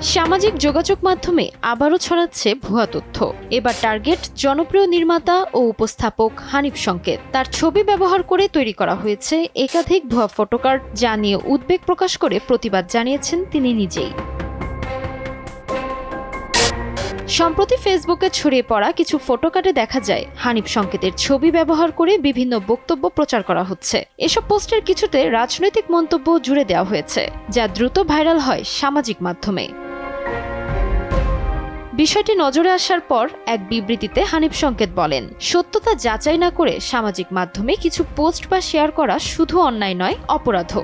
সামাজিক যোগাযোগ মাধ্যমে আবারও ছড়াচ্ছে ভুয়া তথ্য। এবার টার্গেট জনপ্রিয় নির্মাতা ও উপস্থাপক হানিফ সংকেত। তার ছবি ব্যবহার করে তৈরি করা হয়েছে একাধিক ভুয়া ফটোকার্ড, যা নিয়ে উদ্বেগ প্রকাশ করে প্রতিবাদ জানিয়েছেন তিনি নিজেই। সম্প্রতি ফেসবুকে ছড়িয়ে পড়া কিছু ফটোকার্ডে দেখা যায় হানিফ সংকেতের ছবি ব্যবহার করে বিভিন্ন বক্তব্য প্রচার করা হচ্ছে। এসব পোস্টের কিছুতে রাজনৈতিক মন্তব্য জুড়ে দেওয়া হয়েছে, যা দ্রুত ভাইরাল হয় সামাজিক মাধ্যমে। বিষয়টি নজরে আসার পর এক বিবৃতিতে হানিফ সংকেত বলেন, সত্যতা যাচাই না করে সামাজিক মাধ্যমে কিছু পোস্ট বা শেয়ার করা শুধু অন্যায় নয়, অপরাধও।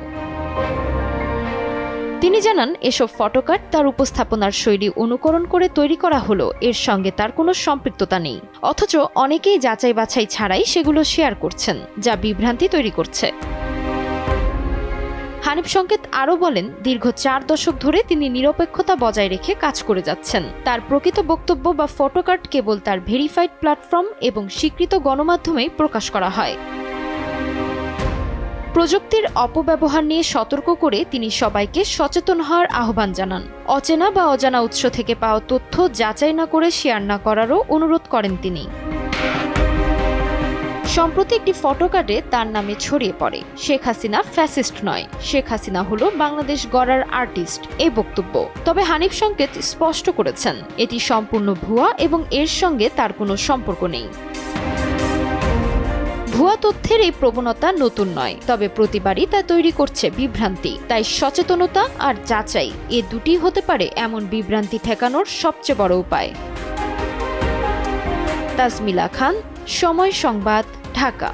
তিনি জানান, এসব ফটোকার্ড তার উপস্থাপনার শৈলী অনুকরণ করে তৈরি করা হলো, এর সঙ্গে তার কোনো সম্পৃক্ততা নেই। অথচ অনেকেই যাচাই বাছাই ছাড়াই সেগুলো শেয়ার করছেন, যা বিভ্রান্তি তৈরি করছে। হানিফ সংকেত আরও বলেন, দীর্ঘ 4 দশক ধরে তিনি নিরপেক্ষতা বজায় রেখে কাজ করে যাচ্ছেন। তার প্রকৃত বক্তব্য বা ফটোকার্ড কেবল তার ভেরিফাইড প্ল্যাটফর্ম এবং স্বীকৃত গণমাধ্যমেই প্রকাশ করা হয়। প্রযুক্তির অপব্যবহার নিয়ে সতর্ক করে তিনি সবাইকে সচেতন হওয়ার আহ্বান জানান। অচেনা বা অজানা উৎস থেকে পাওয়া তথ্য যাচাই না করে শেয়ার না করারও অনুরোধ করেন তিনি। সম্প্রতি একটি ফটোকার্ডে তার নামে ছড়িয়ে পড়ে, শেখ হাসিনা ফ্যাসিস্ট নয়, শেখ হাসিনা হলো বাংলাদেশ গড়ার আর্টিস্ট, এই বক্তব্য। তবে হানিফ সংকেত স্পষ্ট করেছেন, এটি সম্পূর্ণ ভুয়া এবং এর সঙ্গে তার কোনো সম্পর্ক নেই। ভুয়া তথ্যের এই প্রবণতা নতুন নয়, তবে প্রতিবারই তা তৈরি করছে বিভ্রান্তি। তাই সচেতনতা আর যাচাই, এ দুটি হতে পারে এমন বিভ্রান্তি ঠেকানোর সবচেয়ে বড় উপায়। তাজমিলা খান, সময় সংবাদ, ঢাকা।